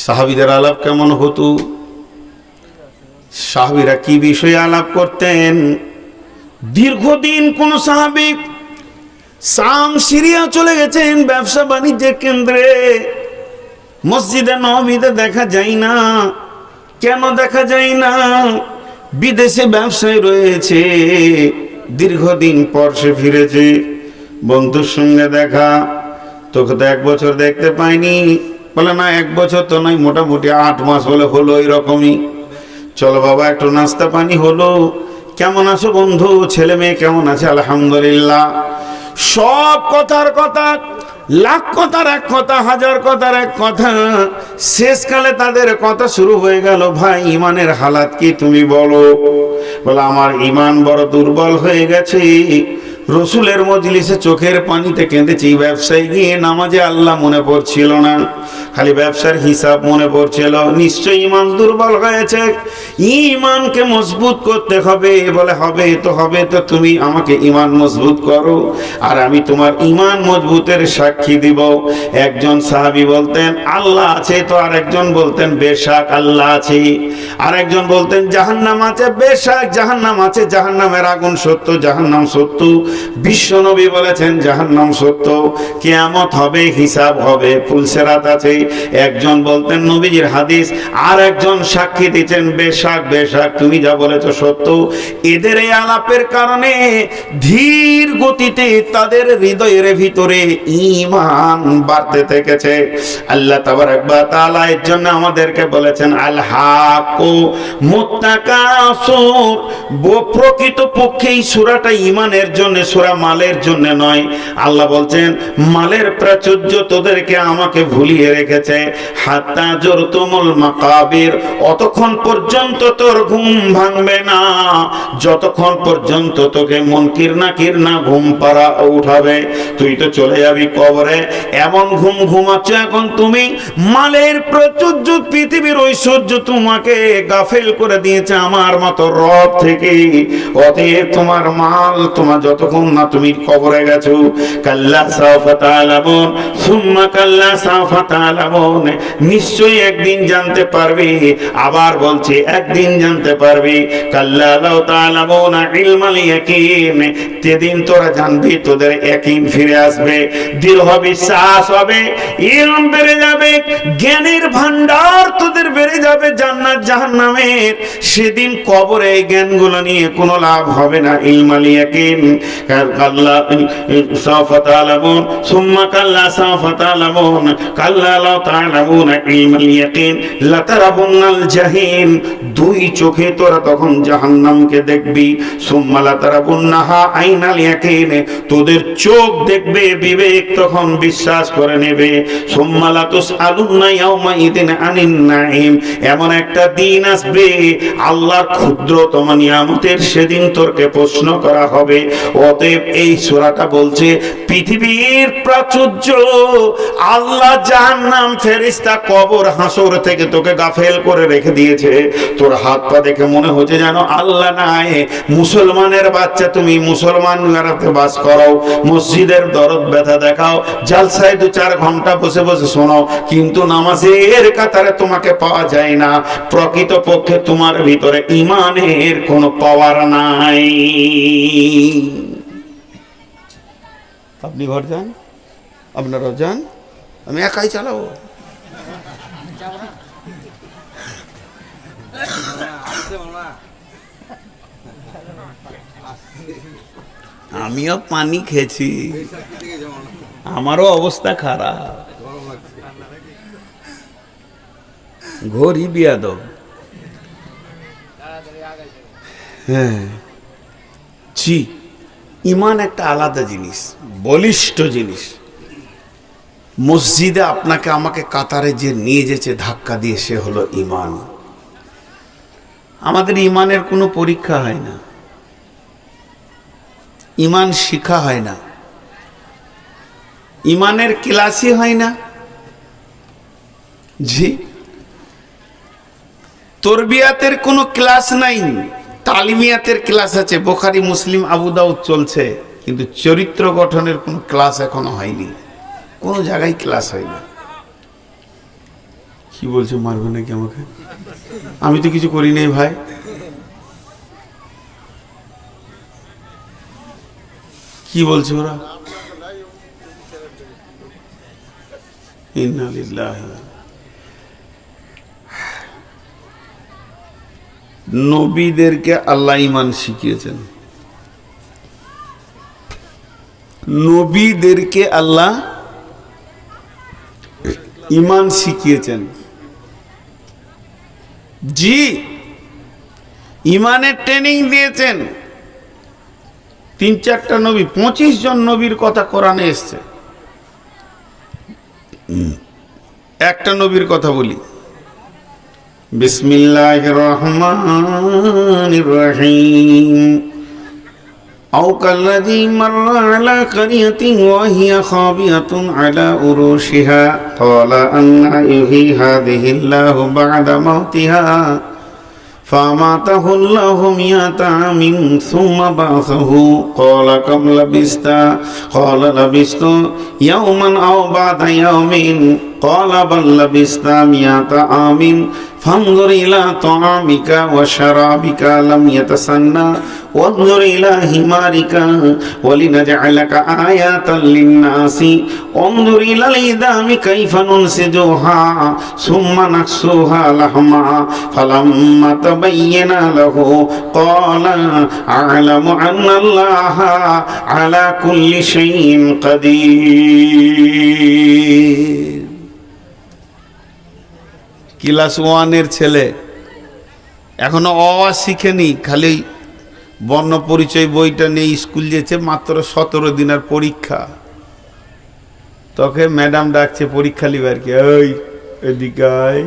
সাহাবীদের আলাপ কেমন হতো, সাহাবীরা কি বিষয়ে আলাপ করতেন। দীর্ঘদিন কোন সাহাবী শাম সিরিয়া চলে গেছেন ব্যবসা বাণিজ্যের কেন্দ্রে, মসজিদে নববীতে দেখা যায় না। কেন দেখা যায় না? বিদেশে ব্যবসায় রয়েছে, দীর্ঘদিন পর সে ফিরেছে। বন্ধুর সঙ্গে দেখা, তোকে তো 1 বছর দেখতে পাইনি। বলে না 1 বছর তো নয়, মোটামুটি 8 মাস হলে হলো, এরকমই। চলো বাবা একটু নাস্তা পানি হলো। কেমন আছো বন্ধু, ছেলে মেয়ে কেমন আছে? আলহামদুলিল্লাহ। সব কথার কথা, লাখ কথার এক কথা, হাজার কথার এক কথা। শেষকালে তাদের কথা শুরু হয়ে গেল, ভাই ইমানের হালাত কি তুমি বলো। বলে আমার ইমান বড় দুর্বল হয়ে গেছে, রসুলের মজলিসে চোখের পানিতে কেঁদেছি, ব্যবসায় গিয়ে নামাজে আল্লাহ মনে পড়ছিল না, খালি ব্যবসার হিসাব মনে পড়ছিল। নিশ্চয়ই ইমান দুর্বল হয়েছে, ইমানকে মজবুত করতে হবে। বলে হবে তো তুমি আমাকে ইমান মজবুত করো, আর আমি তোমার ইমান মজবুতের সাক্ষী দিব। একজন সাহাবী বলতেন আল্লাহ আছে, তো আরেকজন বলতেন বেশাক আল্লাহ আছে। আরেকজন বলতেন জাহান্নাম আছে, বেশাক জাহান্নাম আছে, জাহান্নামের আগুন সত্য, জাহান্নাম সত্য। বিশ্বনবী বলেছেন জাহান্নাম সত্য, কিয়ামত হবে, হিসাব হবে, ফুলসেরাত আছে। একজন বলতেন নবীজির হাদিস, আর একজন সাক্ষী দিচ্ছেন বেশাক বেশাক, তুমি যা বলেছো সত্য। এদের এই আলাপের কারণে ধীর গতিতে তাদের হৃদয়ের ভিতরে ঈমান বাড়তে থেকেছে। আল্লাহ তাবারাক ওয়া তাআলা এর জন্য আমাদেরকে বলেছেন আল হাক্কু মুত্তাকাসুর। প্রকৃত পক্ষে এই সূরাটা ঈমানের জন্য, সূরা মালের জন্য নয়। আল্লাহ বলছেন মালের প্রাচুর্য তোদেরকে আমাকে ভুলিয়ে রেখেছে। হাত্তা জুরতুমুল মাকাবির, অতক্ষণ পর্যন্ত তোর ঘুম ভাঙবে না যতক্ষণ পর্যন্ত তোকে মুনকির নাকির না ঘুম পাড়া উঠাবে। তুই তো চলে যাবি কবরে, এমন ঘুম ঘুমাচ্ছ এখন তুমি। মালের প্রাচুর্য, পৃথিবীর ঐশ্বর্য তোমাকে গাফেল করে দিয়েছে আমার মতো রব থেকে। অতএব তোমার মাল তোমার যতক্ষণ না তুমি কবরে গেছো। কাল্লা সাওফা তা'লামুন সুম্মা কাল্লা সাওফা তা'লামুন, নিশ্চয়ই একদিন জানতে পারবে। আবার বলছি একদিন জানতে পারবে। কাল্লা লাউ তা'লামুনা ইলমাল ইয়াকিন, সেদিন তোরা জানবি, তোদের ইয়াকিন ফিরে আসবে, দৃঢ় বিশ্বাস হবে, ইলম বেড়ে যাবে, জ্ঞানের ভান্ডার তোদের বেড়ে যাবে জান্নাত জাহান্নামের। সেদিন কবরে এই জ্ঞানগুলো নিয়ে কোনো লাভ হবে না। ইলমাল ইয়াকিন, কাল্লা সাওফা তা'লামুন সুম্মা কাল্লা সাওফা তা'লামুন কাল্লা লাউ তা'লামুনা ইলমাল ইয়াকিন লাতারাবুন্নাল জাহিম, 2 চোখে তোরা তখন জাহান্নামকে দেখবি। সুম্মা লাতারাবুন্নাহা আইনাল ইয়াকিন, তোদের চোখ দেখবে, বিবেক তখন বিশ্বাস করে নেবে। সুম্মা লাতুসআলুন্না ইয়াওমাইদিন আনিন নাঈম, এমন একটা দিন আসবে আল্লাহর ক্ষুদ্রতম নিয়ামতের সেদিন তোরকে প্রশ্ন করা হবে। অতএব এই সূরাটা বলছে পৃথিবীর প্রাচুর্য, আল্লাহ জাহান্নাম, ফেরেশতা, কবর, হাসর থেকে তোকে গাফেল করে রেখে দিয়েছে। তোর হাত পা দেখে মনে হচ্ছে যেন আল্লাহ নাই। মুসলমানের বাচ্চা, তুমি মুসলমান ঘরেতে বাস করো, মসজিদের দরদ ব্যথা দেখাও, জালসায় 2-4 ঘন্টা বসে বসে শোনো, কিন্তু নামাজের কাতারে তোমাকে পাওয়া যায় না। প্রকৃত পক্ষে তোমার ভিতরে ঈমানের কোনো পাওয়ার নাই। আপনি ঘর যান, আপনারাও যান, আমি একাই চালাবো। আমিও পানি খেয়েছি, আমারও অবস্থা খারাপ। ঘড়ি বিয়াদব। হ্যাঁ জি, ঈমান একটা আলাদা জিনিস, বলিষ্ঠ জিনিস। মসজিদে আপনাকে আমাকে কাতারে যে নিয়ে যেছে ধাক্কা দিয়ে, সে হলো ঈমান। আমাদের ঈমানের কোনো পরীক্ষা হয় না, ঈমান শিখা হয় না, ঈমানের ক্লাসই হয় না। জি, তরবিয়াতের কোনো ক্লাস নাই, তালিমিয়াতের ক্লাস আছে, বুখারী মুসলিম আবু দাউদ চলছে, কিন্তু চরিত্র গঠনের কোনো ক্লাস এখনো হয়নি, কোনো জায়গায় ক্লাস হয় না। কি বলছে, মারবে নাকি আমাকে? আমি তো কিছু করি নাই ভাই। কি বলছে ওরা? ইন্না লিল্লাহি। নবীদেরকে আল্লাহ ঈমান শিখিয়েছেন, নবীদেরকে আল্লাহ ঈমান শিখিয়েছেন। জি, ঈমানের ট্রেনিং দিয়েছেন। 3-4টা নবী, 25 জন নবীর কথা কোরআনে এসছে। একটা নবীর কথা বলি, বিসমিল্লাহির রহমানির রহিম। আও কাল্লাযী মাররা আলা কারিয়াতিন ওয়া হিয়া খাবিয়াতুন আলা উরুশিহা ক্বালা আন্না ইউহয়ী হাযিহিল্লাহু বা'দা মাউতিহা فأماته الله 100 عام ثم بعثه قال كم لبثت قال لبثت يوما أو بعض يوم قال بل لبثت 100 عام فانظر إلى طعامك وشرابك لم يتسنى وانظر إلى حمارك ولنجعلك آية للناس انظر إلى العظام كيف ننسجها ثم نكسوها لحما فلما تبين له قال أعلم أن الله على كل شيء قدير। ক্লাস 1-এর ছেলে এখনো অ শিখেনি, খালি বর্ণ পরিচয় বইটা নিয়ে স্কুল যেছে, মাত্র 17 দিনের পরীক্ষা। তোকে ম্যাডাম ডাকছে পরীক্ষা লিবার কি, ওই এদিকে আয়।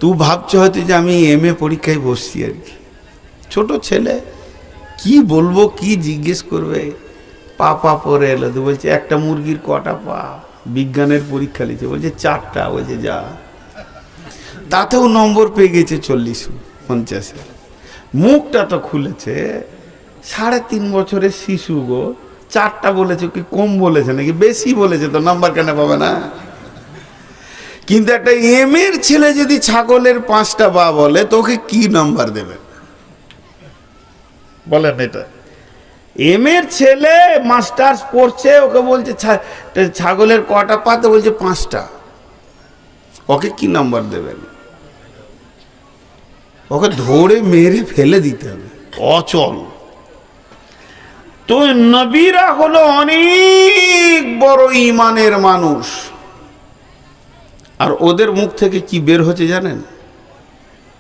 তুই ভাবছো হয়তো যে আমি MA পরীক্ষায় বসছি আর কি। ছোট ছেলে, কি বলবো, কি জিজ্ঞেস করবে। পা পরে এলো, তো বলছে একটা মুরগির কটা পা? বিজ্ঞানের পরীক্ষা লিখছে, বলছে 4টা। বলছে যা, তাতেও নম্বর পেয়ে গেছে 40-50। মুখটা তো খুলেছে, 3.5 বছরের শিশু গো। 4টা বলেছে, কি কম বলেছে নাকি বেশি বলেছে? তো নাম্বার কেন পাবে না? কিন্তু একটা MA-র ছেলে যদি ছাগলের 5টা বা বলে, তোকে কি নাম্বার দেবে বলেন? এটা MA-র ছেলে মাস্টার্স পড়ছে, ওকে বলছে ছাগলের কটা পা? তো বলছে 5টা। ওকে কি নাম্বার দেবেন? ওকে ধরে মেরে ফেলে দিতে হবে, অচল। তো নবীরা হলো অনেক বড় ঈমানের মানুষ, আর ওদের মুখ থেকে কি বের হচ্ছে জানেন?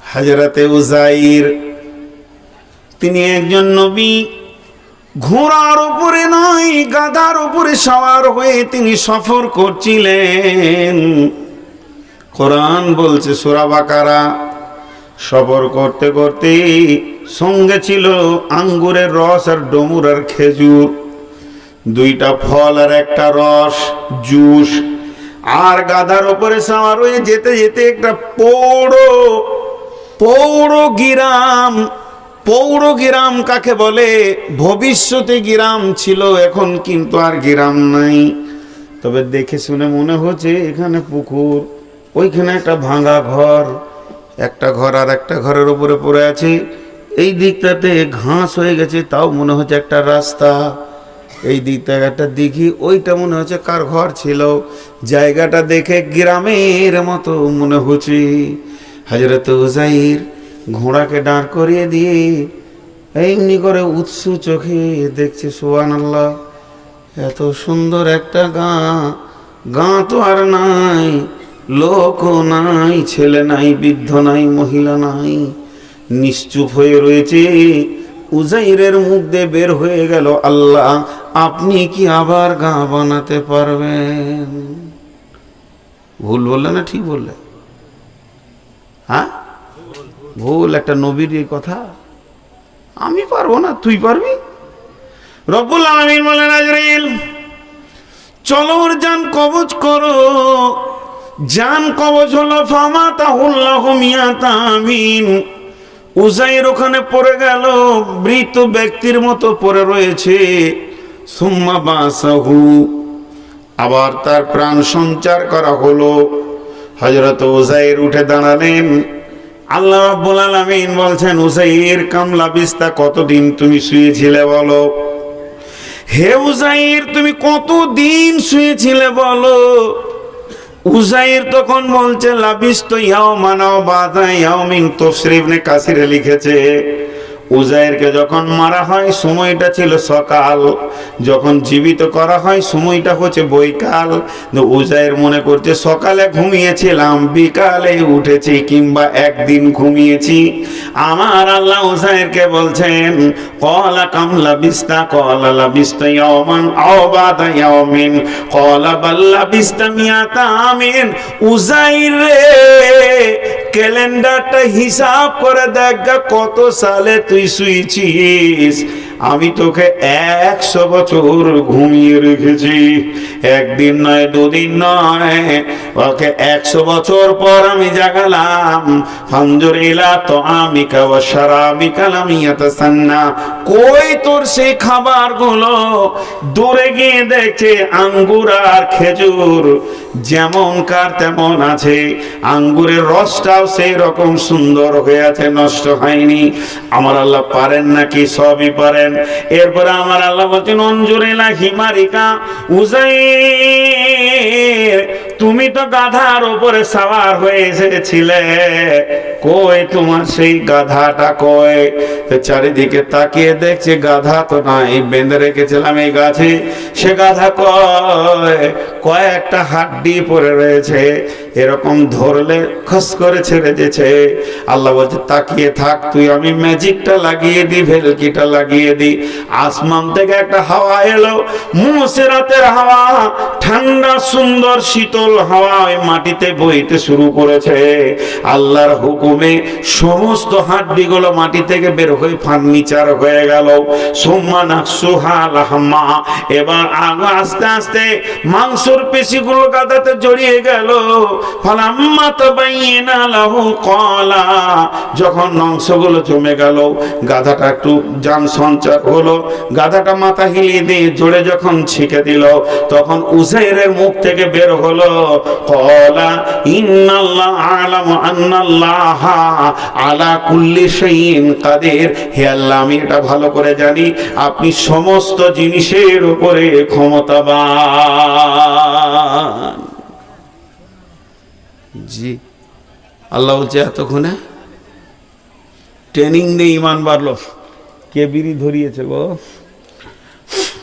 হযরতে উযাইর, তিনি একজন নবী। ঘোড়ার উপরে নয়, গাধার উপরে সওয়ার হয়ে তিনি সফর করছিলেন। কোরআন বলছে সূরা বাকারা, সফর করতে করতে সঙ্গে ছিল আঙ্গুরের রস আর ডমুর আর খেজুর, 2টা ফল আর একটা রস, জুস। আর গাধার উপরে সওয়ার হয়ে যেতে যেতে একটা পৌর গ্রাম কাকে বলে? ভবিষ্যতে গ্রাম ছিল, এখন কিন্তু আর গ্রাম নাই। তবে দেখে শুনে মনে হচ্ছে এখানে পুকুর, ওইখানে একটা ভাঙা ঘর, একটা ঘর আর একটা ঘরের উপরে পড়ে আছে। এই দিকটাতে ঘাস হয়ে গেছে, তাও মনে হচ্ছে একটা রাস্তা। এই দিকটা একটা দিঘি, ওইটা মনে হচ্ছে কার ঘর ছিল। জায়গাটা দেখে গ্রামের মতো মনে হচ্ছে। হযরত উযাইর ঘোড়াকে দাঁড় করিয়ে দিয়ে এমনি করে উৎসু চোখে দেখছে, সুবহানাল্লাহ, এত সুন্দর একটা গাঁ তো আর নাই, লোকও নাই, ছেলে নাই, বৃদ্ধ নাই, মহিলা নাই, নিশ্চুপ হয়ে রয়েছে। উযাইরের মুখ দিয়ে বের হয়ে গেল, আল্লাহ আপনি কি আবার গাঁ বানাতে পারবেন? ভুল বললে না ঠিক বললে? হ্যাঁ ভুল। একটা নবীর এই কথা, আমি পারবো না, তুই পারবি? রব্বুল আলামিন বলেন, আজরাইল চলো ওর জান কবজ করো। জান কবজ হলো, ফামাতাহুল্লাহু 100 আমিন। উযাইর ওখানে পড়ে গেল, মৃত ব্যক্তির মতো পড়ে রয়েছে। সুম্মা বাসাহু, আবার তার প্রাণ সঞ্চার করা হলো। হযরত উযাইর উঠে দাঁড়ালেন। আল্লাহ রাব্বুল আলামিন বলছেন, উযাইর কাম লাবিস্তা, কতদিন তুমি শুয়েছিলে বলো। হে উযাইর, তুমি কতদিন শুয়েছিলে বলো। উযাইর তখন বলছে, লাবিস্তু ইয়াওমান ওয়া বা'দা ইয়াওমিন। তাফসীর ইবনে কাসিরে লিখেছে, উযাইরকে যখন মারা হয় সময়টা ছিল সকাল, যখন জীবিত করা হয় সময়টা হচ্ছে বৈকাল। উযাইর মনে করছে সকালে ঘুমিয়েছিলাম, বিকালে উঠেছি, কিংবা একদিন ঘুমিয়েছি। আমার আল্লাহ উযাইরকে বলছেন, ক্বালা কাম লাবিস্তা, ক্বালা লাবিস্তু ইয়াওমান আও বা'দা ইয়াওমিন, ক্বালা বাল লাবিস্তা মিয়াতা আমিন। উযাইর রে, ক্যালেন্ডারটা হিসাব করে দেখ কত সালে তুই শুয়েছিস। আমি তোকে 100 বছর ঘুমিয়ে রেখেছি, একদিন নয়, দুদিন নয়, ওকে 100 বছর পর আমি জাগালাম। ফানজুর ইলা তুআমিকা ওয়া শারাবিকা লাম ইয়াতাসান্না। কই তোর সেই খাবারগুলো? দূরে গিয়ে দেখছে আঙ্গুর আর খেজুর যেমন কার তেমন আছে, আঙ্গুরের রসটাও সেই রকম সুন্দর হয়ে আছে, নষ্ট হয়নি। আমার আল্লাহ পারেন নাকি? সবই পারেন। এরপরে আমার আল্লাহ বলছেন, অঞ্জুরিলা হিমারিকা। উযাইর, তুমি তো গাধার উপরে সাওয়ার হয়ে এসেছিলে, কই তোমার সেই গাধাটা কই? তো চারিদিকে তাকিয়ে দেখছে গাধা তো নাই, বেঁধে রেখেছিলাম এই গাছে, সে গাধা কয়? কয়েকটা হাড্ডি পড়ে রয়েছে, এরকম ধরলে খস করে ছেড়ে দিয়েছে। আল্লাহ বলছে, তাকিয়ে থাক তুই, আমি ম্যাজিকটা লাগিয়ে দিই, ভেলকিটা লাগিয়ে দিই। আসমান থেকে একটা হাওয়া এলো, মুসিরাতের হাওয়া, ঠান্ডা সুন্দর শীতল হাওয়া ওই মাটিতে বইতে শুরু করেছে। আল্লাহর হুকুমে সমস্ত হাড্ডিগুলো মাটি থেকে বের হয়ে ফার্নিচার হয়ে গেল। সুম্মা নাকসুহা লাহমা, এবার আস্তে আস্তে মাংসর পেশিগুলো গাদাতে জড়িয়ে গেল। ফালাম্মা তাবাইয়ানা লাহু ক্বালা, যখন মাংসগুলো জমে গেল, গাধাটা একটু জান সঞ্চার হলো, গাধাটা মাথা হিলিয়ে দিয়ে জোরে যখন ছিকে দিল, তখন উযাইরের মুখ থেকে বের হলো, ক্বালা ইন্নাল্লাহ আ'লামু আন্নাল্লাহা আলা কুল্লি শাইইন কাদির। হে আল্লাহ, আমি এটা ভালো করে জানি আপনি সমস্ত জিনিসের উপরে ক্ষমতাবান। জি, আল্লাহ বলছে এতক্ষণে ট্রেনিং নেই, ইমান বাড়লো। কে বিড়ি ধরিয়েছে গো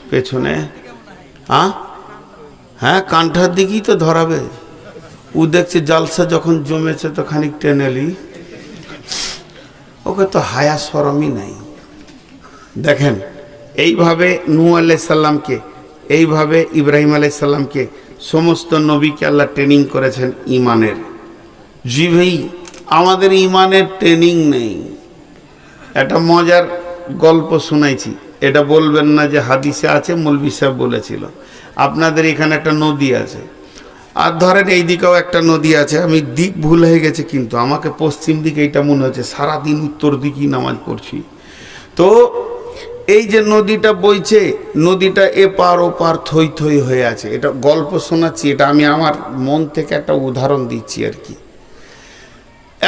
পেছনে? হ্যাঁ, কান্ঠার দিকেই তো ধরাবে। ও দেখছে জালসা যখন জমেছে তো খানিক টেনেলি, ওকে তো হায়া শরমই নাই। দেখেন, এইভাবে নূহ আলাইহিস সালামকে, এইভাবে ইব্রাহিম আলাইহিস সালামকে, সমস্ত নবীকে আল্লাহ ট্রেনিং করেছেন ইমানের। জি ভাই, আমাদের ইমানের ট্রেনিং নেই। একটা মজার গল্প শোনাইছি, এটা বলবেন না যে হাদিসে আছে, মৌলভী সাহেব বলেছিল। আপনাদের এখানে একটা নদী আছে, আর ধরেন এই দিকেও একটা নদী আছে। আমি দিক ভুল হয়ে গেছে, কিন্তু আমাকে পশ্চিম দিকে এটা মনে হচ্ছে, সারাদিন উত্তর দিকেই নামাজ পড়ছি। তো এই যে নদীটা বইছে, নদীটা এপার ওপার থই থই হয়ে আছে। এটা গল্প শোনাচ্ছি, এটা আমি আমার মন থেকে একটা উদাহরণ দিচ্ছি আর কি।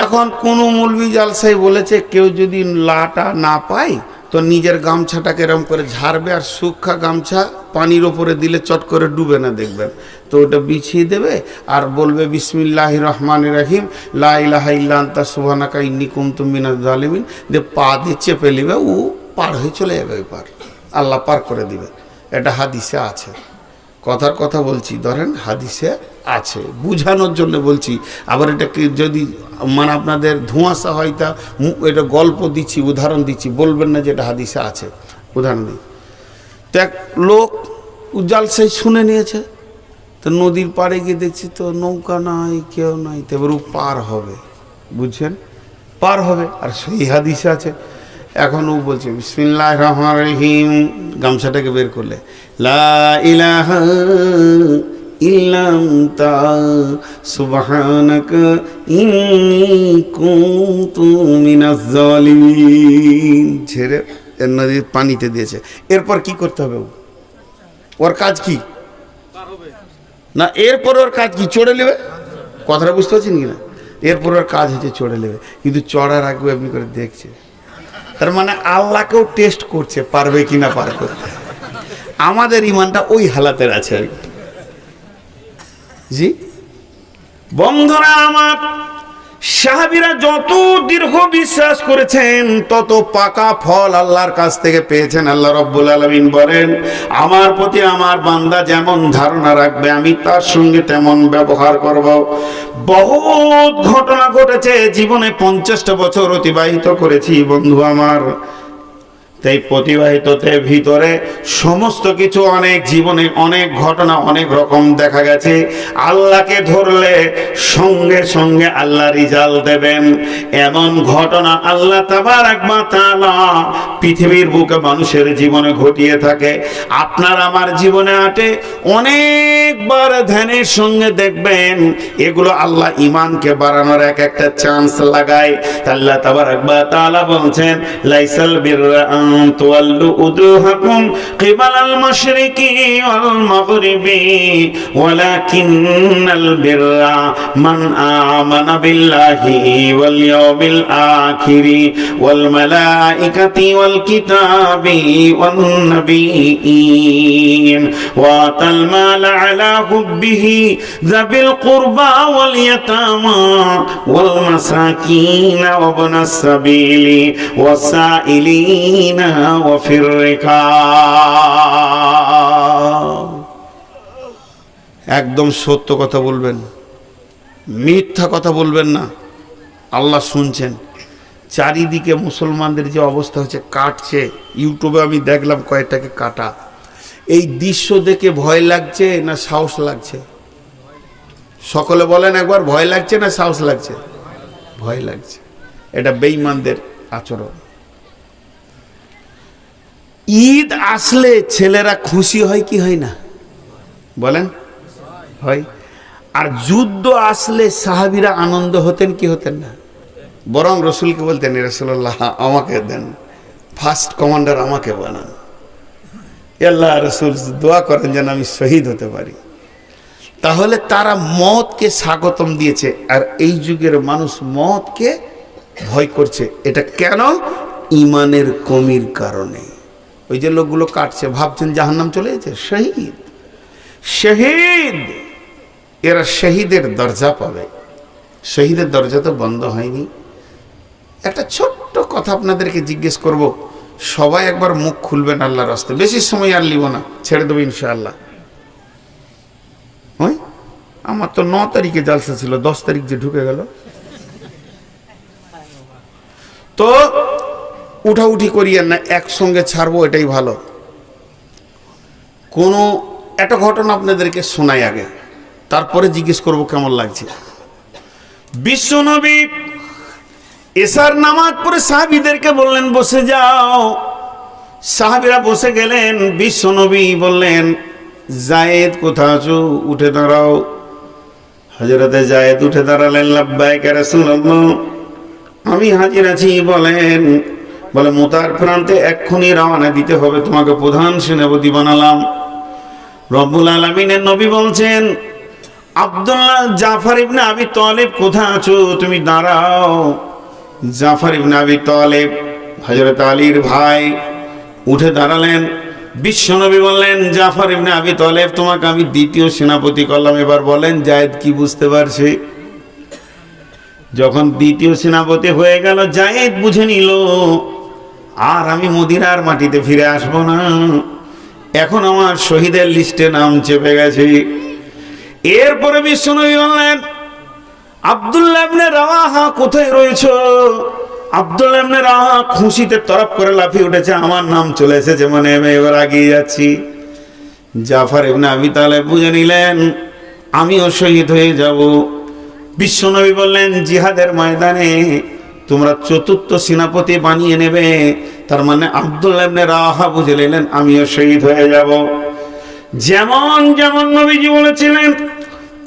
এখন কোনো মৌলভী জালসাই বলেছে, কেউ যদি লাটা না পায় তো নিজের গামছাটাকে এরকম করে ঝাড়বে, আর শুকনা গামছা পানির ওপরে দিলে চট করে ডুবে না, দেখবেন। তো ওটা বিছিয়ে দেবে আর বলবে, বিসমিল্লাহির রহমানির রহিম, লা ইলাহা ইল্লা আনতা সুবহানাকা ইন্নী কুনতু মিনাজ জালিমিন, যে পা দিয়ে চেপে নেবে, ও পার হয়ে চলে যাবে, ওই পার আল্লাহ পার করে দিবে। এটা হাদিসে আছে, কথার কথা বলছি, ধরেন হাদিসে আছে, বুঝানোর জন্য বলছি। আবার এটাকে যদি মানে আপনাদের ধোঁয়াশা হয়, তা এটা গল্প দিচ্ছি, উদাহরণ দিচ্ছি, বলবেন না যে এটা হাদিসে আছে। উদাহরণ দিই, তো এক লোক জালসাই শুনে নিয়েছে, তো নদীর পাড়ে গিয়ে দেখছি তো নৌকা নাই, কেউ নাই, তো এবার ও পার হবে, বুঝছেন, পার হবে। আর সেই হাদিসে আছে। এখন ও বলছে, বিসমিল্লাহির রহমানির রহিম, গামছাটাকে বের করলে, লা ইলাহা ইল্লা আনতা সুবহানাকা ইন্নী কুনতু মিনাজ জালিমিন, ছেড়ে নদীর পানিতে দিয়েছে। এরপর কি করতে হবে? ওর কাজ কি? না, এরপর ওর কাজ কি? চড়ে নেবে, কথাটা বুঝতে পারছেন কিনা? এরপর আর কাজ হচ্ছে চড়ে নেবে, কিন্তু চড়ার আগে আপনি করে দেখছে, তার মানে আল্লাহকেও টেস্ট করছে পারবে কিনা পার করতে। আমাদের ইমানটা ওই হালাতের আছে আর কি। জি বন্ধুরা আমার, সাহাবীরা যত দীর্ঘ বিশ্বাস করেছেন তত পাকা ফল আল্লাহর কাছ থেকে পেয়েছেন। আল্লাহ রাব্বুল আলামিন বলেন, আমার প্রতি আমার বান্দা যেমন ধারণা রাখবে আমি তার সঙ্গে তেমন ব্যবহার করব। বহুত ঘটনা ঘটেছে জীবনে, 50টা বছর অতিবাহিত করেছি বন্ধু আমার। তাই প্রতিবাহিততে ভিতরে সমস্ত কিছু, অনেক জীবনে অনেক ঘটনা অনেক রকম দেখা গেছে। আল্লাহকে ধরলে সঙ্গে সঙ্গে আল্লাহ রিজাল্ট দেবেন, এমন ঘটনা আল্লাহ তাবারক ওয়া তাআলা পৃথিবীর বুকে মানুষের জীবনে ঘটিয়ে থাকে। আপনার আমার জীবনে আটে অনেকবার ধ্যানের সঙ্গে দেখবেন, এগুলো আল্লাহ ইমানকে বাড়ানোর এক একটা চান্স লাগায়। আল্লাহ তাবারক ওয়া তাআলা বলছেন, লাইসাল বিররা তুওয়াল্লু উজুহাকুম কিবালাল মাশরিকি ওয়াল মাগরিবি ওয়ালাকিন্নাল বিররা মান আমানা বিল্লাহি ওয়াল ইয়াউমিল আখিরি ওয়াল মালাইকাতি ওয়াল কিতাবি ওয়ান নাবিয়্যিন ওয়া আতাল মাল আলা হুব্বিহি যাবিল কুরবা ওয়াল ইয়াতামা ওয়াল মাসাকিন ওয়া ইবনাস সাবিলি ওয়াসাইলিনা ওয়া ফির রিকাব। একদম সত্য কথা বলবেন, মিথ্যা কথা বলবেন না। আল্লাহ শুনছেন। চারিদিকে মুসলমানদের যে অবস্থা হচ্ছে, কাটছে। ইউটিউবে আমি দেখলাম কয়েকটাকে কাটা। এই দৃশ্য দেখে ভয় লাগছে না সাহস লাগছে? সকলে বলেন একবার, ভয় লাগছে না সাহস লাগছে? ভয় লাগছে। এটা বেঈমানদের আচরণ। ঈদ আসলে ছেলেরা খুশি হয় কি হয় না বলেন? হয়। আর যুদ্ধ আসলে সাহাবীরা আনন্দ হতেন কি হতেন না? বরং রসুলকে বলতেন, রাসূলুল্লাহ আমাকে দেন, ফার্স্ট কমান্ডার আমাকে বানান। আল্লাহ রসুল দোয়া করেন যেন আমি শহীদ হতে পারি। তাহলে তারা মওতকে স্বাগতম দিয়েছে, আর এই যুগের মানুষ মওতকে ভয় করছে। এটা কেন? ইমানের কমির কারণে। ওই যে লোকগুলো কাটছে, ভাবছেন জাহান্নাম চলে গেছে। শহীদ, শহীদ, এরা শহীদের দরজা পাবে। শহীদের দরজা তো বন্ধ হয়নি। একটা ছোট্ট কথা আপনাদেরকে জিজ্ঞেস করব, সবাই একবার মুখ খুলবেন আল্লাহর রাস্তায়। বেশি সময় আর লিব না, ছেড়ে দেবো ইনশাআল্লাহ। ওই আমার তো 9 তারিখে জালসা ছিল, 10 তারিখ যে ঢুকে গেল। তো উঠাউঠি করিয়েন না, একসঙ্গে ছাড়বো, এটাই ভালো। কোনো একটা ঘটনা আপনাদেরকে শোনাই আগে, তারপরে জিজ্ঞেস করব কেমন লাগছে। বিশ্বনবী এশার নামাজ পড়ে সাহাবীদেরকে বললেন বসে যাও। সাহাবীরা বসে গেলেন। বিশ্বনবী বললেন, যায়েদ কোথা আছো, উঠে দাঁড়াও। হযরতে যায়েদ উঠে দাঁড়ালেন। লাব্বাইক ইয়া রাসূলুল্লাহ, আমি হাজির আছি। বলে মুতার প্রান্তে এক্ষুনি রওনা দিতে হবে, তোমাকে প্রধান সেনাপতি বানালাম। রব্বুল আলামিনের নবী বলছেন, আব্দুল্লাহ জাফর ইবনে আবি তালেব কোথা আছো, তুমি দাঁড়াও। জাফর ইবনে আবি তালেব হযরত আলীর ভাই উঠে দাঁড়ালেন। বিশ্বনবী বললেন, জাফর ইবনে আবি তালেব তোমাকে আমি দ্বিতীয় সেনাপতি করলাম। এবার বলেন যায়েদ কি বুঝতে পারছে? যখন দ্বিতীয় সেনাপতি হয়ে গেল, যায়েদ বুঝে নিল আর আমি মদিনার মাটিতে ফিরে আসবো না, এখন আমার শহীদের লিস্টে নাম চেপে গেছে। এরপরে বিশ্বনবী বললেন, আব্দুল্লাহ ইবনে রাওয়াহা কোথায় রয়েছো? আব্দুল্লাহ ইবনে রাওয়াহা খুশিতে তরফ করে লাফিয়ে উঠেছে, আমার নাম চলে এসেছে, মানে আমি এবার এগিয়ে যাচ্ছি। জাফর ইবনে আবি তালেব বুঝে নিলেন আমিও শহীদ হয়ে যাব। বিশ্বনবী বললেন, জিহাদের ময়দানে তোমরা চতুর্থ সেনাপতি বানিয়ে নেবে। তার মানে আব্দুল্লাহ ইবনে রাওয়াহা বুঝে নিলেন আমিও শহীদ হয়ে যাব। যেমন যেমন নবীজি বলেছিলেন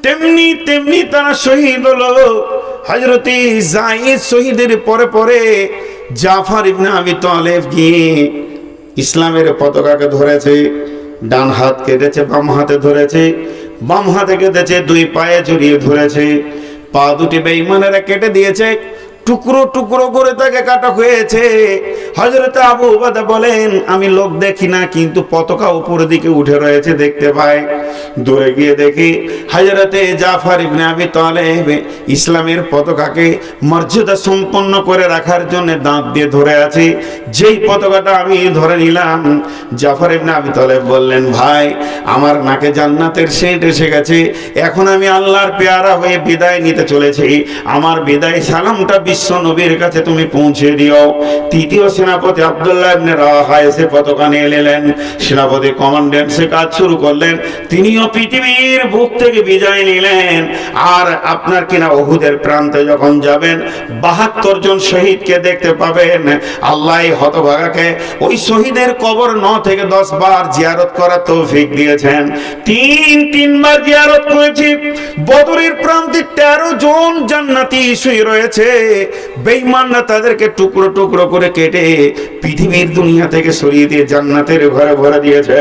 তেমনি তেমনি তারা শহীদ হলো। হযরতে যায়েদ শহীদের পরে পরে জাফর ইবনে আবি তালেব গিয়ে ইসলামের পতাকাকে ধরেছে। ডান হাত কেটেছে, বাম হাতে ধরেছে, বাম হাতে কেটেছে, দুই পায়ে জড়িয়ে ধরেছে। পা দুটি বেঈমানেরা কেটে দিয়েছে, টুকরো টুকরো করে তাকে কাটা হয়েছে। হযরত আবু উবাদা বলেন, আমি লোক দেখি না, কিন্তু পতাকা উপরের দিকে উঠে রয়েছে দেখতে পাই। দূরে গিয়ে দেখি হযরতে জাফর ইবনে আবি তালেব ইসলামের পতাকাকে মর্যাদা সম্পন্ন করে রাখার জন্য দাঁত দিয়ে ধরে আছে। যেই পতাকাটা আমি ধরে নিলাম, জাফর ইবনে আবি তালেব বললেন, ভাই আমার নাকে জান্নাতের সেন্ট এসে গেছে, এখন আমি আল্লাহর পেয়ারা হয়ে বিদায় নিতে চলেছি। আমার বিদায় সালামটা বিশ্ব নবীর কাছে তুমি পৌঁছে দিও। তৃতীয় সেনাপতি আব্দুল্লাহ ইবনে রাওয়াহা এসে পতাকা নিয়ে এলেন। সেনাপতি কমান্ড্যান্ট সে কাজ শুরু করলেন। তিনিও পৃথিবীর বুক থেকে বিদায় নিলেন। আর আপনার কিনা উহুদের প্রান্তে যখন যাবেন, ৭২ জন শহীদকে দেখতে পাবেন। আল্লাহ হতভাগাকে ওই শহীদের কবর ৯ থেকে ১০ বার জিয়ারত করার তৌফিক দিয়েছেন। তিনবার জিয়ারত করেছি। বদরের প্রান্তে ১৩ জন জান্নাতি শুয়ে রয়েছে। বেঈমানরা তাদেরকে টুকরো টুকরো করে কেটে পৃথিবীর দুনিয়া থেকে সরিয়ে দিয়ে জান্নাতের ঘরে ভরে দিয়েছে।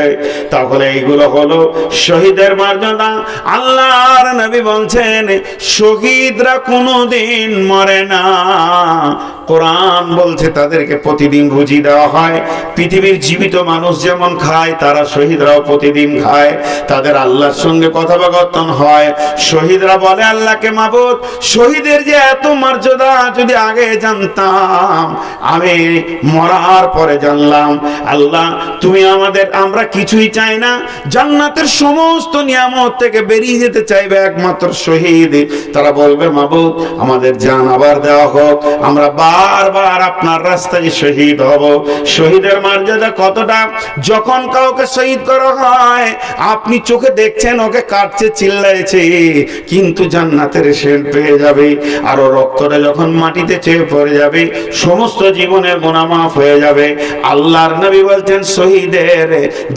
তাহলে এইগুলো হলো শহীদের মর্যাদা। আল্লাহর নবী বলছেন, শহীদরা কোনোদিন মরে না। কোরআন বলছে তাদেরকে প্রতিদিন রুজি দেওয়া হয়। পৃথিবীর জীবিত মানুষ যেমন খায়, তারা শহীদরাও প্রতিদিন খায়। তাদের আল্লাহর সঙ্গে কথোপকথন হয়। শহীদরা বলে আল্লাহকে, মাবুদ, শহীদের যে এত মর্যাদা যদি আগে জানতাম, আমি মরার পরে জানলাম। আল্লাহ তুমি আমরা কিছুই চাই না, জান্নাতের সমস্ত নিয়ামত থেকে বেরিয়ে যেতে চাইবে একমাত্র শহীদ। তারা বলবে, মাবুদ আমাদের জান আবার দেওয়া হোক, আমরা বারবার আপনার রাস্তায় শহীদ হব। শহীদের মর্যাদা কতটা! যখন কাউকে শহীদ করা হয়, আপনি চোখে দেখছেন ওকে কাটছে, চিল্লাইছে, কিন্তু জান্নাতের সেন্ট পেয়ে যাবে। আর ও রক্তটা যখন মাটিতে চেয়ে পড়ে যাবে, সমস্ত জীবনের গুনাহ মাফ হয়ে যাবে। আল্লাহর নবী বলছেন, শহীদের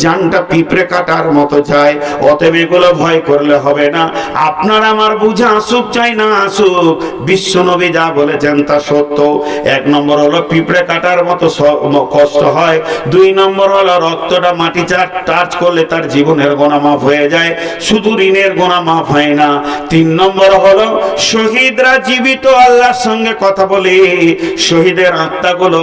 জানটা পিঁপড়ে কাটার মতো চাই। অতএব এগুলো ভয় করলে হবে না। আপনার আমার বুঝে আসুক চাই না আসুক, বিশ্ব নবী যা বলেছেন তা সত্য। ১ নম্বর হলো পিঁপড়ে কাটার মতো কষ্ট হয়। ২ নম্বর হলো রক্তটা মাটি টাচ করলে তার জীবনের গুনাহ মাফ হয়ে যায়, শুধু ঋণের গুনাহ মাফ হয় না। ৩ নম্বর হলো শহীদরা জীবিত আল্লাহর সঙ্গে কথা বলে। শহীদের আত্মাগুলো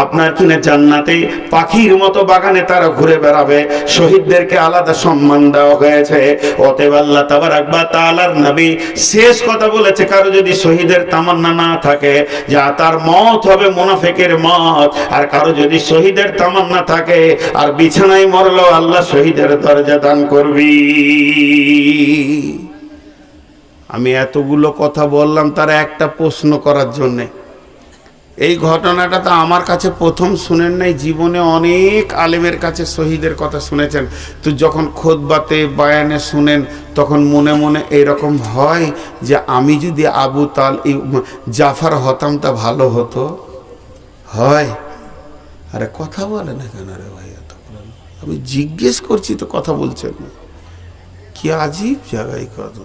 আপনার কিনে জান্নাতে পাখির মতো বাগানে তারা ঘুরে বেড়াবে। শহীদদেরকে আলাদা সম্মান দেওয়া হয়েছে। অতএব আল্লাহ তাবারাক ওয়া তাআলার নবী শেষ কথা বলেছে, কারো যদি শহীদের তামান্না না থাকে, যা তার মত হবে মুনাফিকের মত। আর কারো যদি শহীদের তামান্না থাকে আর বিছানায় মরলো, আল্লাহ শহীদের দরজা দান করবি। আমি এতগুলো কথা বললাম তার একটা প্রশ্ন করার জন্যে। এই ঘটনাটা তো আমার কাছে প্রথম শুনেন নাই, জীবনে অনেক আলেমের কাছে শহীদের কথা শুনেছেন। তো যখন খুতবাতে বয়ানে শুনেন, তখন মনে মনে এরকম হয় যে আমি যদি জাফর হতাম তা ভালো হতো। হয়? আরে কথা বলে না কেন রে ভাই? আমি জিজ্ঞেস করছি তো কথা বলছেন না, কি আজীব জায়গায় কত।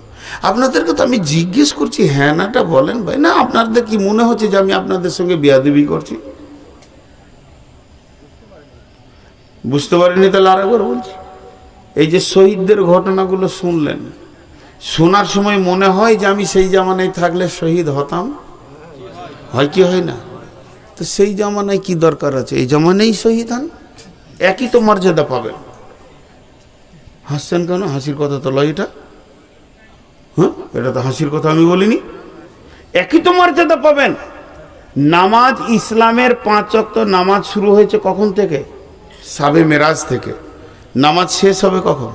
আপনাদেরকে তো আমি জিজ্ঞেস করছি, হ্যাঁ নাটা বলেন ভাই। না আপনাদের কি মনে হচ্ছে যে আমি আপনাদের সঙ্গে বেয়াদবি করছি? বুঝতে পারিনি? তাহলে আরেকবার বলছি, এই যে শহীদদের ঘটনাগুলো শুনলেন, শোনার সময় মনে হয় যে আমি সেই জামানায় থাকলে শহীদ হতাম। হয় কি হয় না? তো সেই জামানায় কি দরকার আছে? এই জামানায় শহীদ হন, একই তো মর্যাদা পাবেন। হাসছেন কেন? হাসির কথা তো লয় এটা। হ্যাঁ, এটা তো হাসির কথা আমি বলিনি। একই তো মর্যাদা পাবেন। নামাজ, ইসলামের 5 ওয়াক্ত নামাজ শুরু হয়েছে কখন থেকে? শাবে মেরাজ থেকে। নামাজ শেষ হবে কখন?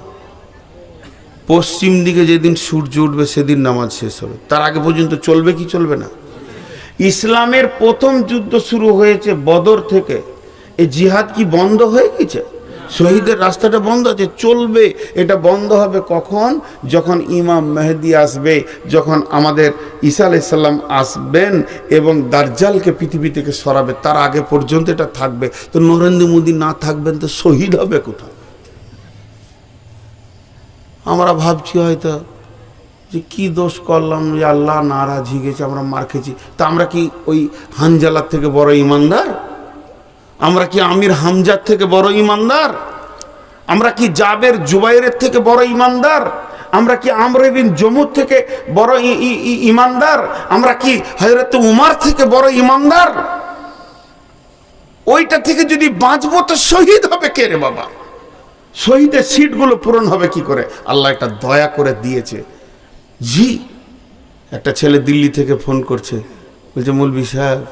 পশ্চিম দিকে যেদিন সূর্য উঠবে সেদিন নামাজ শেষ হবে। তার আগে পর্যন্ত চলবে কি চলবে না? ইসলামের প্রথম যুদ্ধ শুরু হয়েছে বদর থেকে। এই জিহাদ কি বন্ধ হয়ে গেছে? শহীদের রাস্তাটা বন্ধ আছে, চলবে। এটা বন্ধ হবে কখন? যখন ইমাম মেহেদি আসবে, যখন আমাদের ঈসা আলাইহিস সালাম আসবেন এবং দাজ্জালকে পৃথিবী থেকে সরাবে। তার আগে পর্যন্ত এটা থাকবে। তো নরেন্দ্র মোদী না থাকবেন তো শহীদ হবে কোথায়? আমরা ভাবছি হয়তো যে কি দোষ করলাম যে আল্লাহ নারাজ হয়ে গেছে, আমরা মার খেয়েছি। তা আমরা কি ওই হানজালার থেকে বড় ইমানদার? আমরা কি আমির হামজার থেকে বড় ইমানদার? আমরা কি জাবের জুবাইরের থেকে বড় ইমানদার? আমরা কি আমর বিন জমুর থেকে বড় ইমানদার? আমরা কি হযরত উমর থেকে বড় ইমানদার? ওইটা থেকে যদি বাঁচবো তো শহীদ হবে কে রে বাবা? শহীদের সিটগুলো পূরণ হবে কি করে? আল্লাহ একটা দয়া করে দিয়েছে। জি, একটা ছেলে দিল্লি থেকে ফোন করছে, বলছে মৌলভী সাহেব,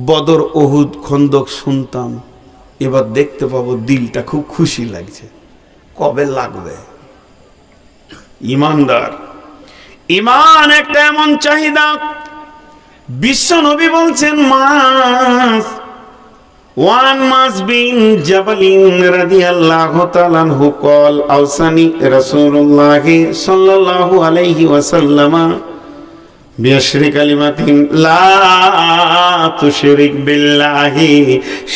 বদর ওহুদ খন্দক শুনতাম, এবার দেখতে পাবো, দিলটা খুব খুশি লাগছে। কবে লাগবে? ইমানদার, ইমান একটা এমন চাহিদা, বিশ্ব নবী বলছেন one must be in Jabalin radiyallahu ta'ala anhu qala awsani Rasulullah sallallahu alayhi wa sallam bi ashri kalimatin la tushrik billahi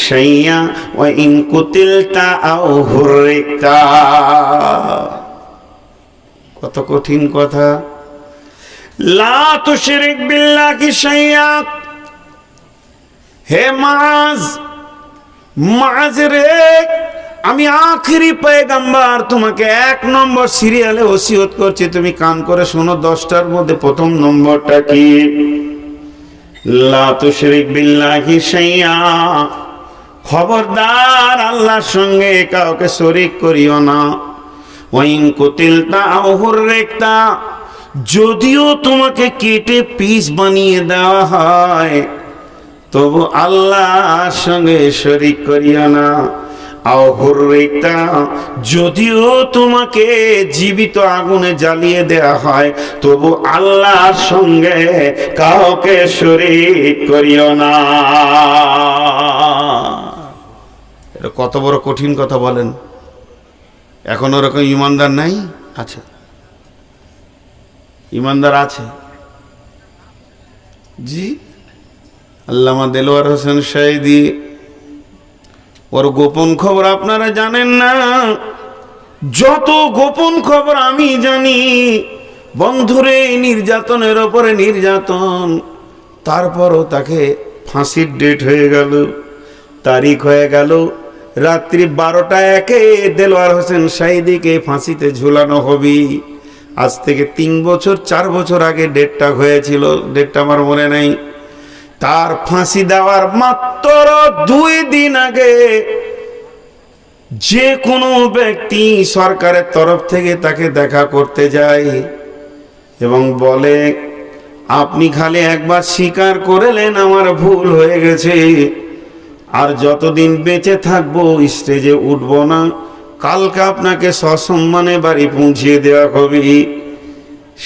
shay'a wa in qutilta aw hurrikta। কত কঠিন কথা! লা তুশরিক বিল্লাহি শাইয়া। হে মাজ রে, আমি আখেরি পয়গম্বর, তোমাকে 1 নম্বর সিরিয়ালে ওসিয়ত করছি, তুমি কান করে শোনো। 10টার মধ্যে প্রথম নম্বরটা কি? লা তুশরিক বিল্লাহি শাইয়া। খবরদার আল্লাহর সঙ্গে কাউকে শরীক করিও না। ওয়াইন কুতিলতা আও হুররিকতা, যদিও তোমাকে কেটে পিস বানিয়ে দেওয়া হয় তবু আল্লাহর সঙ্গে শরীক করিও না। আও হুররিকতা, যদিও তোমাকে জীবিত আগুনে জ্বালিয়ে দেওয়া হয় তবু আল্লাহর সঙ্গে কাউকে শরীক করিও না। এটা কত বড় কঠিন কথা বলেন! এখন ওরকম ইমানদার নাই? আচ্ছা, ইমানদার আছে। জি, আল্লামা দেলোয়ার হোসেন শাহিদি, ওর গোপন খবর আপনারা জানেন না। যত গোপন খবর আমি জানি, বন্ধুরে নির্যাতনের ওপরে নির্যাতন, তারপরও তাকে ফাঁসির ডেট হয়ে গেল, তারিখ হয়ে গেল। রাত্রি 12টা 1 দেলোয়ার হোসেন শাহিদিকে ফাঁসিতে ঝুলানো হবে। আজ থেকে 3 বছর 4 বছর আগে ডেটটা হয়েছিল, ডেটটা আমার মনে নাই। তার ফাঁসি দেওয়ার মাত্র 2 দিন আগে যে কোনো ব্যক্তি সরকারের তরফ থেকে তাকে দেখা করতে যায় এবং বলে, আপনি খালি একবার স্বীকার করলেন আমার ভুল হয়ে গেছে, আর যতদিন বেঁচে থাকবো স্টেজে উঠবো না, কালকে আপনাকে সসম্মানে বাড়ি পৌঁছিয়ে দেওয়া হবে।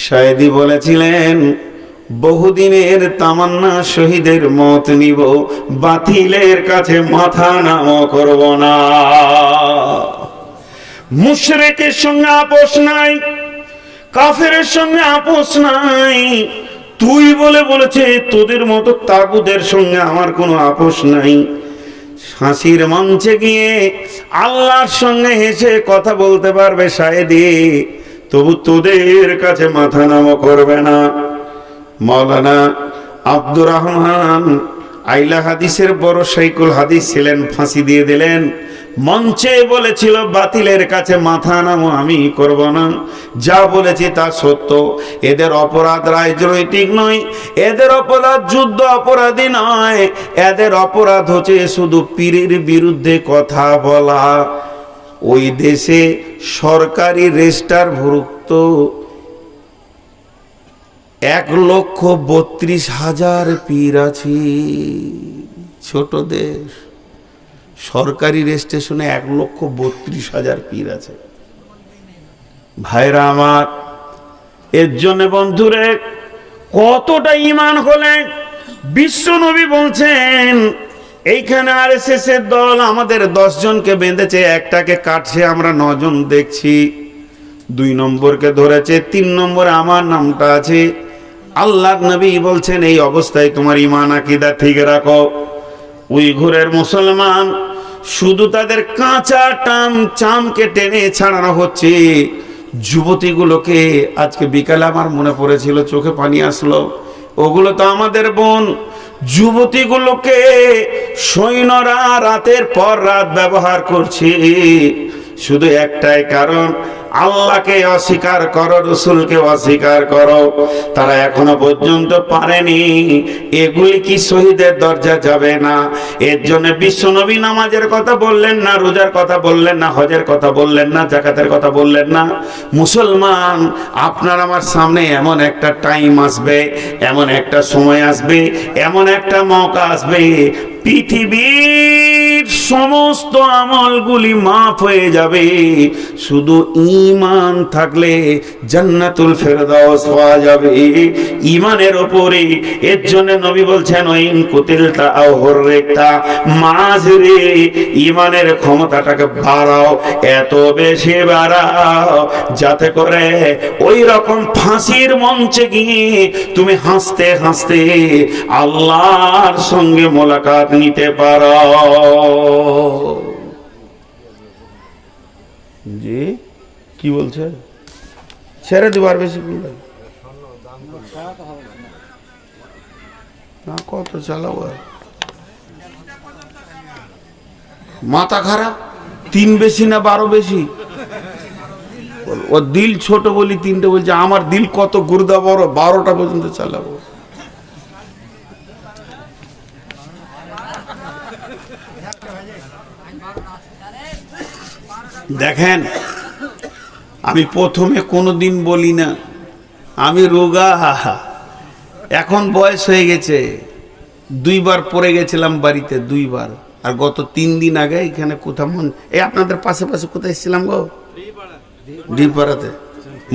শাহেদি বলেছিলেন, বহুদিনের তামান্না শহীদের মত নিব, বাতিলের কাছে মাথা নাম করব না। মুশরিকের সঙ্গে আপোষ নাই, কাফেরের সঙ্গে আপোষ নাই। তুই বলেছে তোদের মতো তাগুদের সঙ্গে আমার কোনো আপোষ নাই। ফাঁসির মঞ্চে গিয়ে আল্লাহর সঙ্গে হেসে কথা বলতে পারবে শাহেদি, তবু তোদের কাছে মাথা নাম করবে না। মাওলানা আব্দুর রহমান আইলা হাদিসের বড় শাইখুল হাদিস ছিলেন, ফাঁসি দিয়ে দিলেন। মঞ্চে বলেছিল, বাতিলের কাছে মাথা নামো, আমি করব না। যা বলেছি তা সত্য। এদের অপরাধ রাজনৈতিক নয়, এদের অপরাধ যুদ্ধ অপরাধী নয়, এদের অপরাধ হচ্ছে শুধু পীরের বিরুদ্ধে কথা বলা। ওই দেশে সরকারি রেজিস্টার ভুক্ত 1,32,000 পীর আছে। ছোট দেশ, সরকারি রেজিস্ট্রেশনে 1,32,000 পীর আছে। ভাইরা আমার, এর জন্য বন্ধুরে কতটা ঈমান হলে বিশ্ব নবী বলছেন, এইখানে আরএসএস এর দল আমাদের 10 জনকে বেঁধেছে, একটাকে কাটছে, আমরা 9 জন দেখছি। 2 নম্বরকে ধরেছে, 3 নম্বরে আমার নামটা আছে। আল্লাহর নবী বলছেন, এই অবস্থায় তোমার ঈমান আকীদা ঠিক রাখো। উইঘুরের মুসলমান শুধু তাদের কাঁচা চামকে টেনে ছাড়ানো হচ্ছে। যুবতীগুলোকে আজকে বিকালে আমার মনে পড়েছিল, চোখে পানি আসলো, ওগুলো তো আমাদের বোন। যুবতীগুলোকে সৈন্যরা রাতের পর রাত ব্যবহার করছে, শুধু একটাই কারণ, আল্লাহকে অস্বীকার করো, রসুলকে অস্বীকার করো, তারা এখনো পর্যন্ত পারেনি। এগুলি কি শহীদের দরজা যাবে না? এর জন্য বিশ্বনবী নামাজের কথা বললেন না, রোজার কথা বললেন না, হজের কথা বললেন না, যাকাতের কথা বললেন না। মুসলমান, আপনার আমার সামনে এমন একটা টাইম আসবে, এমন একটা সময় আসবে, এমন একটা মৌকা আসবে, পৃথিবীর সমস্ত আমলগুলি মাফ হয়ে যাবে, শুধু ঈমান থাকলে জান্নাতুল ফেরদাউস পাওয়া যাবে ঈমানের উপরে। এর জন্য নবী বলছেন, ওইন কুতিলতা আও হুররিকতা, মাঝরে ঈমানের ক্ষমতাটাকে বাড়াও, এত বেশি বাড়াও যাতে করে ওই রকম ফাঁসির মঞ্চে গিয়ে তুমি হাসতে হাসতে আল্লাহর সঙ্গে মোলাকাত নিতে পারো। জি কি বলছে? ছেড়ে দেবার বেশি বলবে না, কত চালাবো? মাথা খারাপ, 3 বেশি না 12 বেশি? ও দিল ছোট বলি 3টে বলছে, আমার দিল কত গুর্দা বড়, 12টা পর্যন্ত চালাবো। দেখেন, আমি প্রথমে কোনোদিন বলি না আমি রোগা, এখন বয়স হয়ে গেছে। 2 বার পড়ে গেছিলাম বাড়িতে, 2 বার। আর গত 3 দিন আগে এখানে কোথাও এই আপনাদের পাশে পাশে কোথায় এসেছিলাম গো? ডিপাড়াতে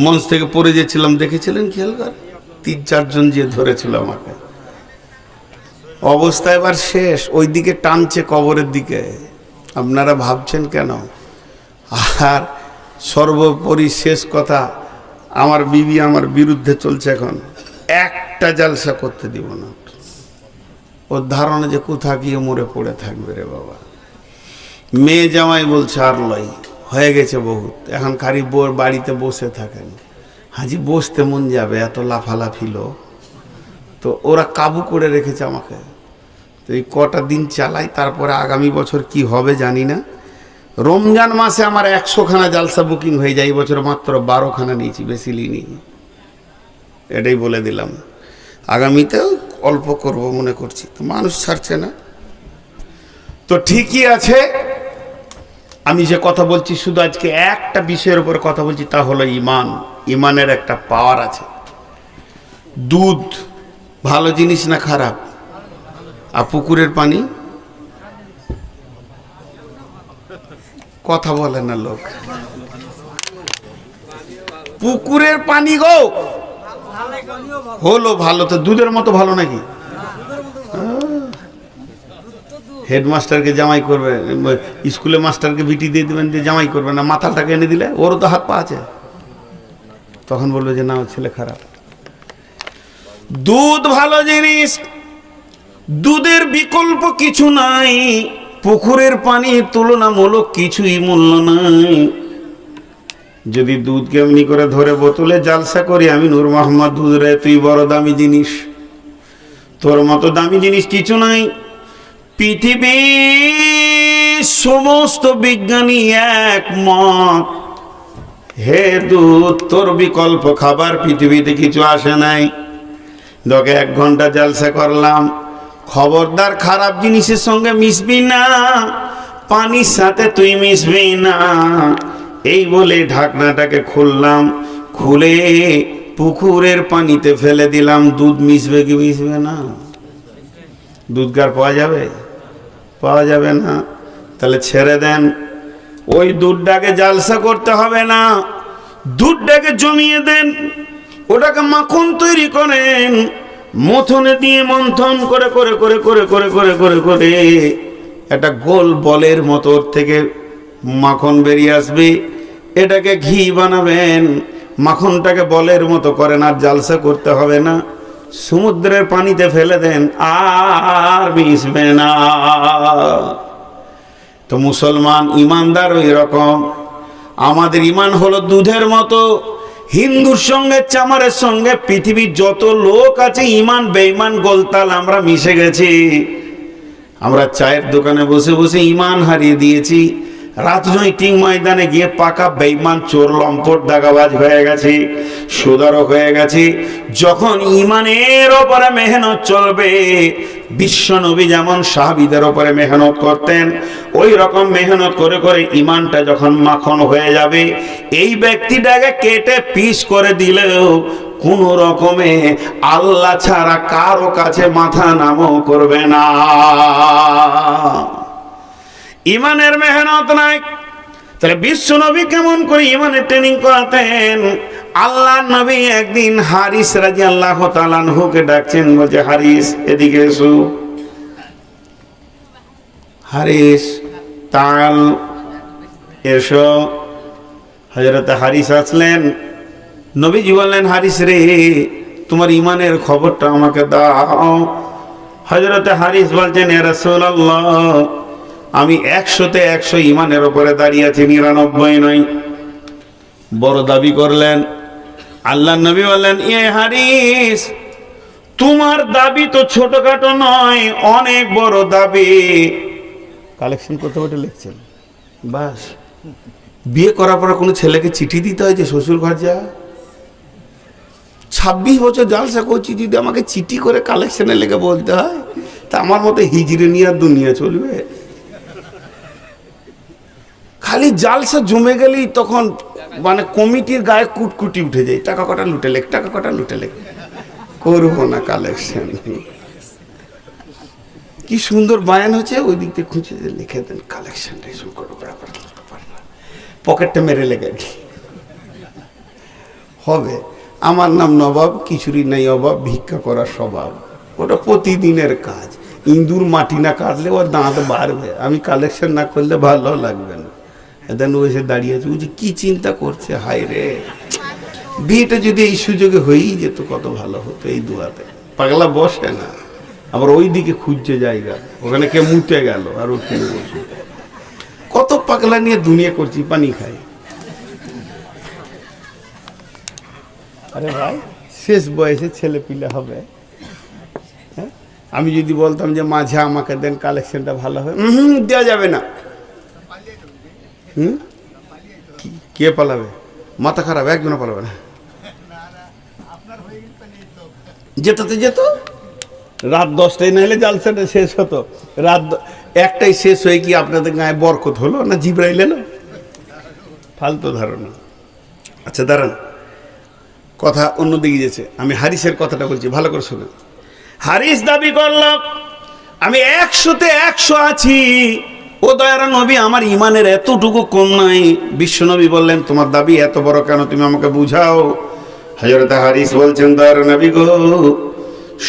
মঞ্চ থেকে পড়ে গেছিলাম, দেখেছিলেন খেয়াল করে? 3-4 জন যে ধরেছিল আমাকে। অবস্থা এবার শেষ, ওই দিকে টানছে কবরের দিকে। আপনারা ভাবছেন কেন? আর সর্বোপরি শেষ কথা, আমার বিবি আমার বিরুদ্ধে চলছে এখন, একটা জালসা করতে দিব না। ওর ধারণা যে কোথা গিয়ে মরে পড়ে থাকবে রে বাবা। মেয়ে জামাই বলছে আর লই হয়ে গেছে বহুত, এখন খালি বোর বাড়িতে বসে থাকেন। হাজি বসতে মন যাবে, এত লাফালাফিল। তো ওরা কাবু করে রেখেছে আমাকে। তো এই কটা দিন চালাই, তারপরে আগামী বছর কি হবে জানি না। রমজান মাসে আমার 100খানা জালসা বুকিং হয়ে যায়, এই বছর মাত্র 12খানা নিয়েছি, বেশি নিইনি। এটাই বলে দিলাম, আগামীতেও অল্প করব মনে করছি। তো মানুষ ছাড়ছে না, তো ঠিকই আছে। আমি যে কথা বলছি, শুধু আজকে একটা বিষয়ের উপর কথা বলছি, তা হলো ঈমান। ঈমানের একটা পাওয়ার আছে। দুধ ভালো জিনিস না খারাপ? আর পুকুরের পানি? কথা বলে না লোক। পুকুরের পানি গো হলো ভালো, তো দুধের মতো ভালো নাকি? হেডমাস্টারকে জামাই করবে, স্কুলে মাস্টারকে বিটি দিয়ে দেবেন, যে জামাই করবে না, মাথাটাকে এনে দিলে ওরও তো হাত পা আছে, তখন বলবে যে না ছেলে খারাপ। দুধ ভালো জিনিস, দুধের বিকল্প কিছু নাই। পুকুরের পানির তুলনামূলক কিছুই মূল্য নাই। যদি দুধকে এমনি করে ধরে বোতলে জালসা করি, আমি নূর মোহাম্মদ দুধ রে, তুই বড় দামি জিনিস, তোর মতো দামি জিনিস কিছু নাই। পৃথিবীর সমস্ত বিজ্ঞানী একমত, হে দুধ, তোর বিকল্প খাবার পৃথিবীতে কিছু আসে নাই। তোকে 1 ঘন্টা জালসা করলাম, খবরদার খারাপ জিনিসের সঙ্গে মিশবি না, পানির সাথে তুই মিশবি না। এই বলে ঢাকনাটাকে খুললাম, খুলে পুকুরের পানিতে ফেলে দিলাম। দুধ মিশবে কি মিশবে না? দুধ কার পাওয়া যাবে? পাওয়া যাবে না। তাহলে ছেড়ে দেন, ওই দুধটাকে জালসা করতে হবে না, দুধটাকে জমিয়ে দেন, ওটাকে মাখন তৈরি করেন, মথনে দিয়ে মন্থন করে করে করে করে করে করে করে করে একটা গোল বলের মতো ওর থেকে মাখন বেরিয়ে আসবে। এটাকে ঘি বানাবেন, মাখনটাকে বলের মতো করেন, আর জালসা করতে হবে না। সমুদ্রের পানিতে ফেলে দেন, আর মিশবে না। তো মুসলমান ইমানদার ওই রকম। আমাদের ইমান হলো দুধের মতো। হিন্দুর সঙ্গে চামারের সঙ্গে পৃথিবীর যত লোক আছে, ইমান বেঈমান গোলতাল আমরা মিশে গেছি। আমরা চায়ের দোকানে বসে বসে ইমান হারিয়ে দিয়েছি, রাজনৈতিক ময়দানে গিয়ে পাকা বেঈমান, চোর, লম্পট, দাগাবাজ হয়ে গেছি, সুদারক হয়ে গেছি। যখন ইমানের ওপরে মেহনত চলবে, বিশ্ব নবী যেমন সাহাবীদের ওপরে মেহনত করতেন, ওই রকম মেহনত করে করে ইমানটা যখন মাখন হয়ে যাবে, এই ব্যক্তিটাকে কেটে পিস করে দিলেও কোন রকমে আল্লাহ ছাড়া কারো কাছে মাথা নামও করবে না। ইমানের মেহনত নাই। তাহলে বিশ্ব নবী কেমন করে ইমানের ট্রেনিং করাতেন? আল্লাহ নবী একদিন হারিস রাদিয়াল্লাহু তাআলা আনহুকে ডাকছেন, বলছে হারিস এদিকে এসো। হারিস তাল এসো। হযরত হারিস আসলেন। নবীজি বললেন, হারিস রে, তোমার ইমানের খবরটা আমাকে দাও। হযরত হারিস বলছেন, ইয়া রাসূলুল্লাহ, আমি 100-তে 100 ইমানের উপরে দাঁড়িয়ে আছি, 99 নয়। বড় দাবি করলেন। আল্লাহ নবী বললেন, ইয়ে হারিস, তোমার দাবি তো ছোটখাটো নয়, অনেক বড় দাবি। কালেকশন করতে বসে লিখছেন। বাস, বিয়ে করার পর কোনো ছেলেকে চিঠি দিতে হয় যে শ্বশুর ঘর যা? 26 বছর জালসা করছি, যদি আমাকে চিঠি করে কালেকশনে লেগে বলতে হয়, তা আমার মতো হিজড়ে নিয়ে আর দুনিয়া চলবে? খালি জালসা জমে গেলেই তখন মানে কমিটির গায়ে কুটকুটি উঠে যায়, টাকা কটা লুটে লেখ, টাকা কটা লুটে লেখ। করবো না কালেকশন। কি সুন্দর বায়ান হচ্ছে, ওই দিক থেকে খুঁজে লিখে দেন কালেকশন। পকেটটা মেরে লেগে হবে। আমার নাম নবাব, কিছুরই নাই অভাব, ভিক্ষা করার স্বভাব। ওটা প্রতিদিনের কাজ। ইঁদুর মাটি না কাটলে ওর দাঁত বাড়বে, আমি কালেকশন না করলে ভালো লাগবে না। এদিন ও এসে দাঁড়িয়েছে, ও যে কি চিন্তা করছে, হায় রে, বিয়েটা যদি এই সুযোগে হয়েই যেত কত ভালো হতো। এই দুয়াতে পাগলা বসে না, আবার ওই দিকে খুঁজছে জায়গা, ওখানে কে মুতে গেল আর ওখানে বসে। কত পাগলা নিয়ে দুনিয়া করছি, পানি খাই। আরে ভাই, শেষ বয়সে ছেলে পিলে হবে। হ্যাঁ, আমি যদি বলতাম যে মাঝে আমাকে দেন, কালেকশনটা ভালো হবে, দেওয়া যাবে না। কে পালাবে? মাথা খারাপ, একজনও পালাবে না। যেতে যেত রাত 10টায় না হলে জালসাটা শেষ হতো। রাত 1টায় শেষ হয়ে কি আপনাদের গায়ে বরকত হলো না জিবরাইল এলো? ফালতু ধারণা। আচ্ছা দাঁড়ান, কথা অন্যদিকে গেছে। আমি হারিসের কথাটা বলছি, ভালো করে শুনুন। হারিস দাবি করল, আমি 100-তে 100 আছি। ও দয়ার নবী, আমার ইমানের এতটুকু কম নাই। বিশ্ব নবী বললেন, তোমার দাবি এত বড় কেন, তুমি আমাকে বুঝাও। হযরত হারিস বলছেন, দয়ার নবী গো,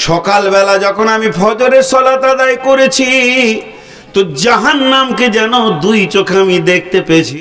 সকালবেলা যখন আমি ফজরের সালাত আদায় করেছি, তো জাহান্নামকে যেন 2 চোখে আমি দেখতে পেয়েছি।